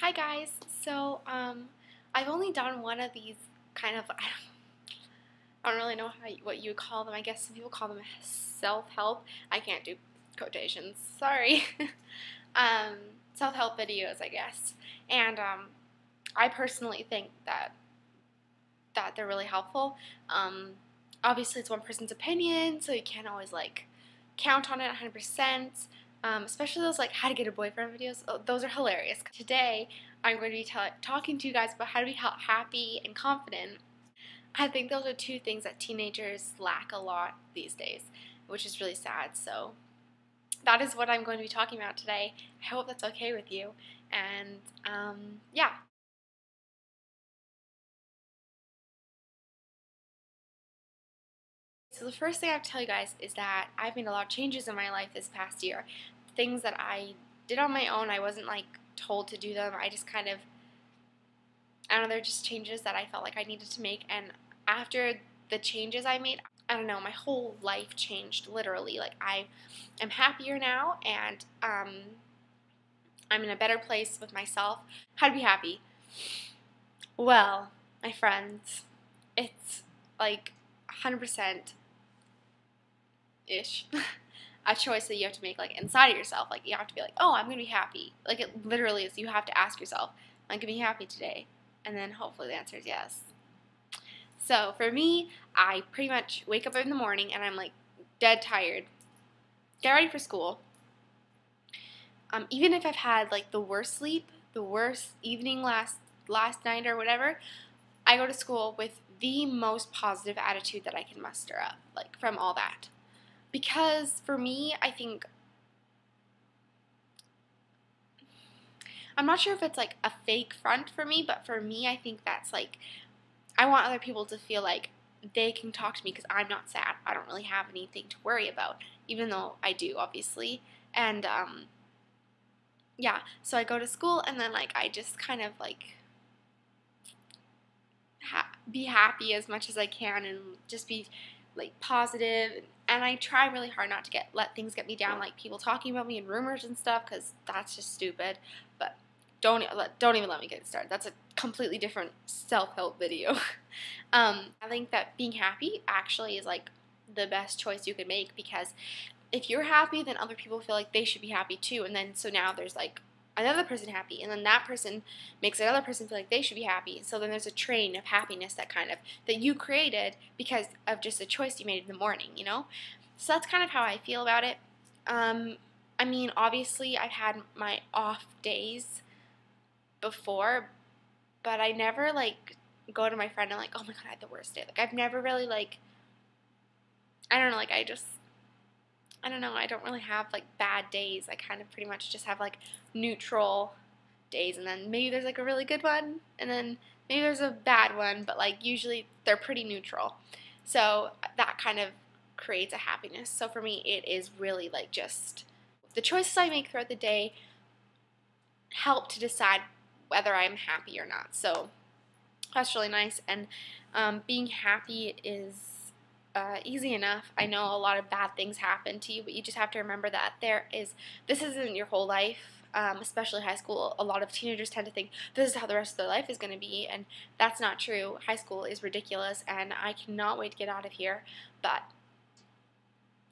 Hi guys. I've only done one of these kind of I don't really know what you would call them. I guess some people call them self-help. I can't do quotations. Sorry. um, Self-help videos, I guess. And I personally think that they're really helpful. Obviously, it's one person's opinion, so you can't always count on it 100%. Especially those how to get a boyfriend videos. Oh, those are hilarious. Today, I'm going to be talking to you guys about how to be happy and confident. I think those are two things that teenagers lack a lot these days, which is really sad. So that is what I'm going to be talking about today. I hope that's okay with you. And yeah. So the first thing I have to tell you guys is that I've made a lot of changes in my life this past year. Things that I did on my own, I wasn't told to do them. I just I don't know, they're just changes that I felt like I needed to make. And after the changes I made, I don't know, my whole life changed literally. I am happier now, and I'm in a better place with myself. How to be happy? Well, my friends, it's 100% ish a choice that you have to make inside of yourself. You have to be oh, I'm gonna be happy. It literally is. You have to ask yourself, I'm gonna be happy today, and then hopefully the answer is yes. So for me, I pretty much wake up in the morning and I'm dead tired, get ready for school. Even if I've had the worst sleep, the worst evening last night or whatever, I go to school with the most positive attitude that I can muster up from all that. Because for me, I think, I'm not sure if it's a fake front for me, but for me, I think that's I want other people to feel they can talk to me because I'm not sad. I don't really have anything to worry about, even though I do, obviously. And yeah, so I go to school and then I just kind of be happy as much as I can and just be positive. And I try really hard not to let things get me down, people talking about me and rumors and stuff, because that's just stupid. But don't even let me get started. That's a completely different self-help video. I think that being happy actually is the best choice you could make, because if you're happy, then other people feel they should be happy too, and then so now there's another person happy, and then that person makes another person feel they should be happy. So then there's a train of happiness that you created because of just a choice you made in the morning, you know? So that's kind of how I feel about it. I mean, obviously I've had my off days before, but I never go to my friend and oh my god, I had the worst day. I've never really I don't know, I don't know, I don't really have bad days. I kind of pretty much just have neutral days, and then maybe there's a really good one, and then maybe there's a bad one, but usually they're pretty neutral. So that kind of creates a happiness. So for me, it is really just the choices I make throughout the day help to decide whether I'm happy or not. So that's really nice. And being happy is easy enough. I know a lot of bad things happen to you, but you just have to remember that this isn't your whole life, especially high school. A lot of teenagers tend to think this is how the rest of their life is going to be, and that's not true. High school is ridiculous, and I cannot wait to get out of here, but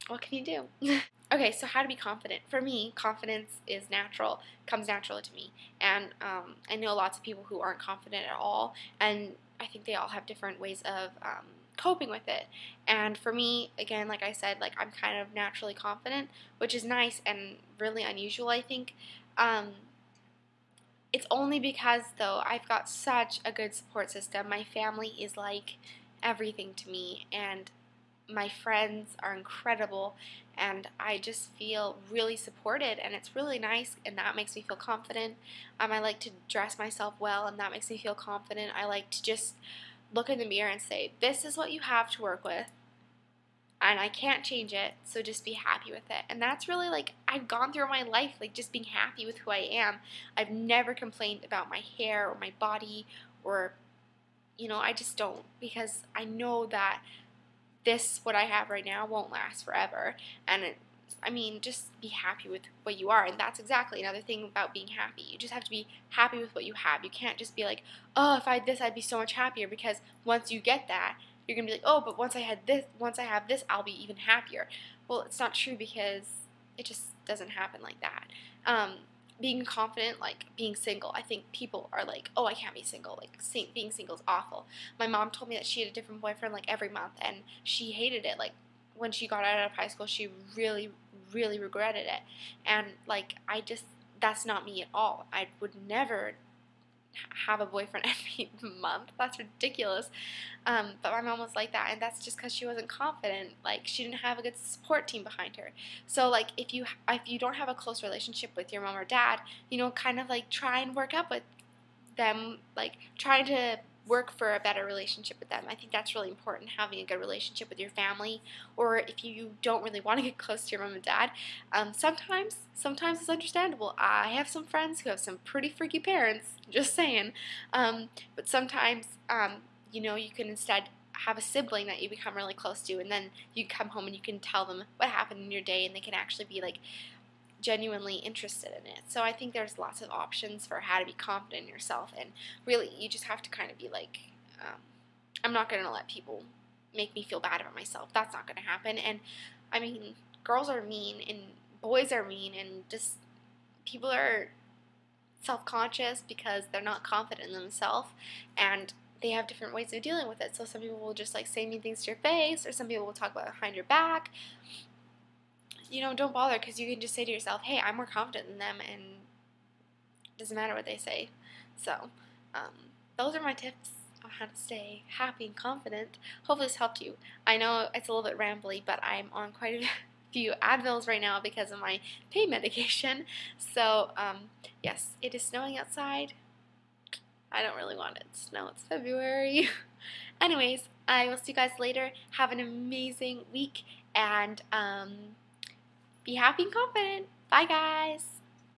what can you do? Okay, so how to be confident. For me, confidence is natural, comes naturally to me, and I know lots of people who aren't confident at all, and I think they all have different ways of coping with it. And for me, again, like I said, I'm kind of naturally confident, which is nice and really unusual, I think. It's only because, though, I've got such a good support system. My family is everything to me, and my friends are incredible, and I just feel really supported, and it's really nice, and that makes me feel confident. I like to dress myself well, and that makes me feel confident. I like to just look in the mirror and say, this is what you have to work with, and I can't change it, so just be happy with it. And that's really I've gone through my life just being happy with who I am. I've never complained about my hair or my body, or I just don't, because I know that what I have right now won't last forever, and I mean, just be happy with what you are. And that's exactly another thing about being happy. You just have to be happy with what you have. You can't just be like, oh, if I had this, I'd be so much happier. Because once you get that, you're going to be like, oh, but once I have this, I'll be even happier. Well, it's not true, because it just doesn't happen like that. Being confident, like being single, I think people are like, oh, I can't be single. Like, being single is awful. My mom told me that she had a different boyfriend like every month, and she hated it. Like, when she got out of high school, she really, really regretted it. And like, that's not me at all. I would never have a boyfriend every month. That's ridiculous. But my mom was like that, and that's just because she wasn't confident. Like, she didn't have a good support team behind her. So like, if you don't have a close relationship with your mom or dad, kind of like try and work up with them, like trying to work for a better relationship with them. I think that's really important, having a good relationship with your family. Or if you don't really want to get close to your mom and dad, sometimes it's understandable. I have some friends who have some pretty freaky parents, just saying. But sometimes, you can instead have a sibling that you become really close to, and then you come home and you can tell them what happened in your day, and they can actually be like genuinely interested in it. So I think there's lots of options for how to be confident in yourself, and really you just have to kind of be like, I'm not going to let people make me feel bad about myself. That's not going to happen. And I mean, girls are mean and boys are mean, and just people are self-conscious because they're not confident in themselves, and they have different ways of dealing with it. So some people will just like say mean things to your face, or some people will talk about it behind your back. Don't bother, because you can just say to yourself, hey, I'm more confident than them, and it doesn't matter what they say. So, those are my tips on how to stay happy and confident. Hopefully this helped you. I know it's a little bit rambly, but I'm on quite a few Advils right now because of my pain medication. So, yes, it is snowing outside. I don't really want it to snow. It's February. Anyways, I will see you guys later. Have an amazing week, and be happy and confident. Bye, guys.